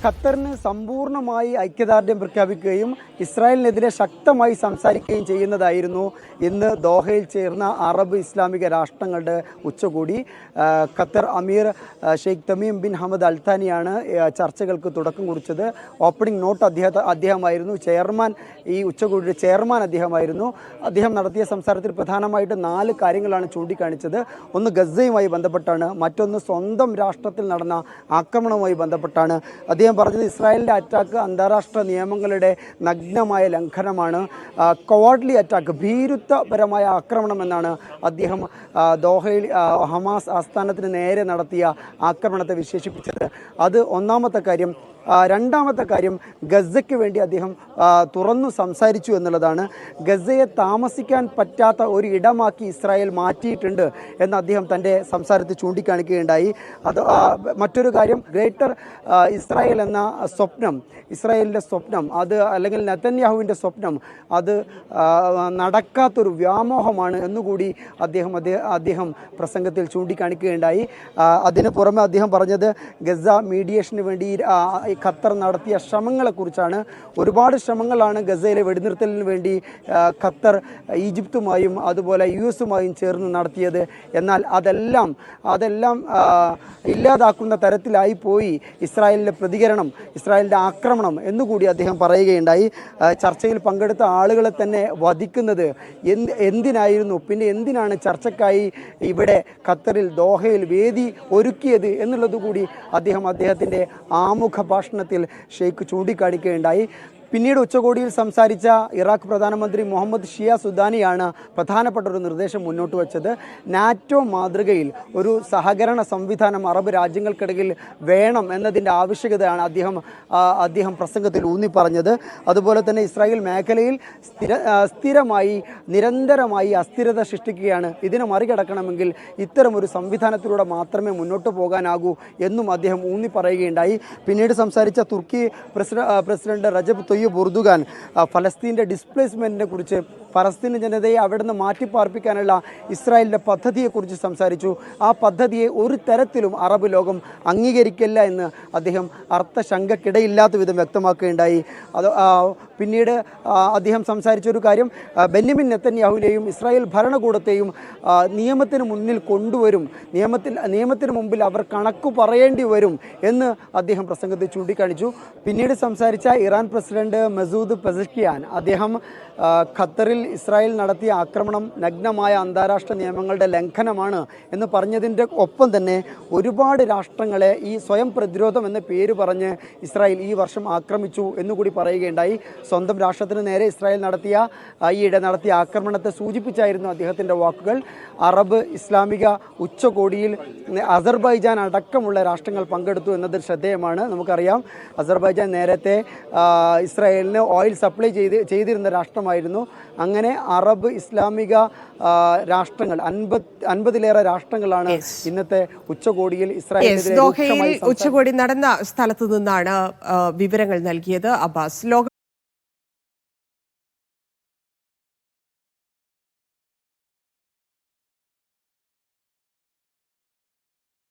ഖത്തറിന് സമ്പൂർണ്ണമായി ഐക്യദാർഢ്യം പ്രഖ്യാപിക്കുകയും ഇസ്രായേലിനെതിരെ ശക്തമായി സംസാരിക്കുകയും ചെയ്യുന്നതായിരുന്നു ഇന്ന് ദോഹയിൽ ചേർന്ന അറബ് ഇസ്ലാമിക രാഷ്ട്രങ്ങളുടെ ഉച്ചകോടി. ഖത്തർ അമീർ ഷെയ്ഖ് തമീം ബിൻ ഹമദ് അൽത്താനിയാണ് ചർച്ചകൾക്ക് തുടക്കം കുറിച്ചത്. ഓപ്പണിംഗ് നോട്ട് അദ്ദേഹമായിരുന്നു. ഈ ഉച്ചകോടിയുടെ ചെയർമാൻ അദ്ദേഹമായിരുന്നു. അദ്ദേഹം നടത്തിയ സംസാരത്തിൽ പ്രധാനമായിട്ട് 4 കാര്യങ്ങളാണ് ചൂണ്ടിക്കാണിച്ചത്. ഒന്ന് ഗസയുമായി ബന്ധപ്പെട്ടാണ്, മറ്റൊന്ന് സ്വന്തം രാഷ്ട്രത്തിൽ നടന്ന ആക്രമണവുമായി ബന്ധപ്പെട്ടാണ്. അദ്ദേഹം പറഞ്ഞത് ഇസ്രായേലിൻ്റെ അറ്റാക്ക് അന്താരാഷ്ട്ര നിയമങ്ങളുടെ നഗ്നമായ ലംഘനമാണ്, കോവാർഡ്ലി അറ്റാക്ക്, ഭീരുത്വപരമായ ആക്രമണം എന്നാണ് അദ്ദേഹം ദോഹയിൽ ഹമാസ് ആസ്ഥാനത്തിന് നേരെ നടത്തിയ ആക്രമണത്തെ വിശേഷിപ്പിച്ചത്. അത് ഒന്നാമത്തെ കാര്യം. രണ്ടാമത്തെ കാര്യം, ഗസയ്ക്ക് വേണ്ടി അദ്ദേഹം തുറന്നു സംസാരിച്ചു എന്നുള്ളതാണ്. ഗസയെ താമസിക്കാൻ പറ്റാത്ത ഒരു ഇടമാക്കി ഇസ്രായേൽ മാറ്റിയിട്ടുണ്ട് എന്ന് അദ്ദേഹം തൻ്റെ സംസാരത്തിൽ ചൂണ്ടിക്കാണിക്കുകയുണ്ടായി. അത് മറ്റൊരു കാര്യം, ഗ്രേറ്റർ ഇസ്രായേൽ എന്ന സ്വപ്നം, ഇസ്രായേലിൻ്റെ സ്വപ്നം, അത് അല്ലെങ്കിൽ നെതന്യാഹുവിൻ്റെ സ്വപ്നം, അത് നടക്കാത്തൊരു വ്യാമോഹമാണ് എന്നുകൂടി അദ്ദേഹം പ്രസംഗത്തിൽ ചൂണ്ടിക്കാണിക്കുകയുണ്ടായി. അതിന് പുറമെ അദ്ദേഹം പറഞ്ഞത് ഗസ മീഡിയേഷന് വേണ്ടി ഖത്തർ നടത്തിയ ശ്രമങ്ങളെക്കുറിച്ചാണ്. ഒരുപാട് ശ്രമങ്ങളാണ് ഗസയിലെ വെടിനിർത്തലിന് വേണ്ടി ഖത്തർ ഈജിപ്തുമായും അതുപോലെ US-ഉമായും ചേർന്ന് നടത്തിയത്. എന്നാൽ അതെല്ലാം ഇല്ലാതാക്കുന്ന തരത്തിലായി പോയി ഇസ്രായേലിൻ്റെ പ്രതികരണം, ഇസ്രായേലിൻ്റെ ആക്രമണം എന്നുകൂടി അദ്ദേഹം പറയുകയുണ്ടായി. ചർച്ചയിൽ പങ്കെടുത്ത ആളുകളെ തന്നെ വധിക്കുന്നത് എന്തിനായിരുന്നു, പിന്നെ എന്തിനാണ് ചർച്ചയ്ക്കായി ഇവിടെ ഖത്തറിൽ ദോഹയിൽ വേദി ഒരുക്കിയത് എന്നുള്ളത് കൂടി അദ്ദേഹത്തിൻ്റെ ആമുഖ ഭാഷണത്തിൽ ഷെയ്ഖ് ചൂണ്ടിക്കാണിക്കുകയുണ്ടായി. പിന്നീട് ഉച്ചകോടിയിൽ സംസാരിച്ച ഇറാഖ് പ്രധാനമന്ത്രി മുഹമ്മദ് ഷിയ സുദാനിയാണ് പ്രധാനപ്പെട്ട ഒരു നിർദ്ദേശം മുന്നോട്ട് വച്ചത്. നാറ്റോ മാതൃകയിൽ ഒരു സഹകരണ സംവിധാനം അറബ് രാജ്യങ്ങൾക്കിടയിൽ വേണം എന്നതിൻ്റെ ആവശ്യകതയാണ് അദ്ദേഹം പ്രസംഗത്തിൽ ഊന്നി പറഞ്ഞത്. അതുപോലെ തന്നെ ഇസ്രായേൽ മേഖലയിൽ നിരന്തരമായി അസ്ഥിരത സൃഷ്ടിക്കുകയാണ്. ഇതിനെ മറികടക്കണമെങ്കിൽ ഇത്തരമൊരു സംവിധാനത്തിലൂടെ മാത്രമേ മുന്നോട്ട് പോകാനാകൂ എന്നും അദ്ദേഹം ഊന്നി പറയുകയുണ്ടായി. പിന്നീട് സംസാരിച്ച തുർക്കി പ്രസിഡന്റ് റജബ് തയ്യിബ് എർദോഗാൻ ഫലസ്തീൻ്റെ ഡിസ്പ്ലേസ്മെൻറ്റിനെ കുറിച്ച്, ഫലസ്തീൻ ജനതയെ അവിടെ നിന്ന് മാറ്റിപ്പാർപ്പിക്കാനുള്ള ഇസ്രായേലിൻ്റെ പദ്ധതിയെക്കുറിച്ച് സംസാരിച്ചു. ആ പദ്ധതിയെ ഒരു തരത്തിലും അറബ് ലോകം അംഗീകരിക്കില്ല എന്ന് അദ്ദേഹം അർത്ഥശങ്കക്കിടയില്ലാത്ത വിധം വ്യക്തമാക്കുകയുണ്ടായി. പിന്നീട് അദ്ദേഹം സംസാരിച്ചൊരു കാര്യം, ബെന്യാമിൻ നെതന്യാഹുവിനെയും ഇസ്രായേൽ ഭരണകൂടത്തെയും നിയമത്തിന് മുന്നിൽ കൊണ്ടുവരും, നിയമത്തിന് മുമ്പിൽ അവർ കണക്ക് പറയേണ്ടി വരും എന്ന് അദ്ദേഹം പ്രസംഗത്തിൽ ചൂണ്ടിക്കാണിച്ചു. പിന്നീട് സംസാരിച്ച ഇറാൻ പ്രസിഡന്റ് മസൂദ് പെസഷ്കിയാൻ, അദ്ദേഹം ഖത്തറിൽ ഇസ്രായേൽ നടത്തിയ ആക്രമണം നഗ്നമായ അന്താരാഷ്ട്ര നിയമങ്ങളുടെ ലംഘനമാണ് എന്ന് പറഞ്ഞതിൻ്റെ ഒപ്പം തന്നെ ഒരുപാട് രാഷ്ട്രങ്ങളെ ഈ സ്വയം പ്രതിരോധം എന്ന പേര് പറഞ്ഞ് ഇസ്രായേൽ ഈ വർഷം ആക്രമിച്ചു എന്നുകൂടി പറയുകയുണ്ടായി. സ്വന്തം രാഷ്ട്രത്തിന് നേരെ ഇസ്രായേൽ ഈയിടെ നടത്തിയ ആക്രമണത്തെ സൂചിപ്പിച്ചായിരുന്നു അദ്ദേഹത്തിൻ്റെ വാക്കുകൾ. അറബ് ഇസ്ലാമിക ഉച്ചകോടിയിൽ അസർബൈജാൻ അടക്കമുള്ള രാഷ്ട്രങ്ങൾ പങ്കെടുത്തു എന്നത് ശ്രദ്ധേയമാണ്. നമുക്കറിയാം, അസർബൈജാൻ നേരത്തെ ഇസ്രായേലിന് ഓയിൽ സപ്ലൈ ചെയ്തിരുന്ന രാഷ്ട്രമായിരുന്നു. അങ്ങനെ അറബ് ഇസ്ലാമിക രാഷ്ട്രങ്ങൾ 50-ലേറെ രാഷ്ട്രങ്ങളാണ് ഇന്നത്തെ ഉച്ചകോടിയിൽ ഇസ്രായേലിനെതിരെ ഉച്ചകോടി നടന്ന സ്ഥലത്തു നിന്നാണ് വിവരങ്ങൾ നൽകിയത് അബ്ബാസ്.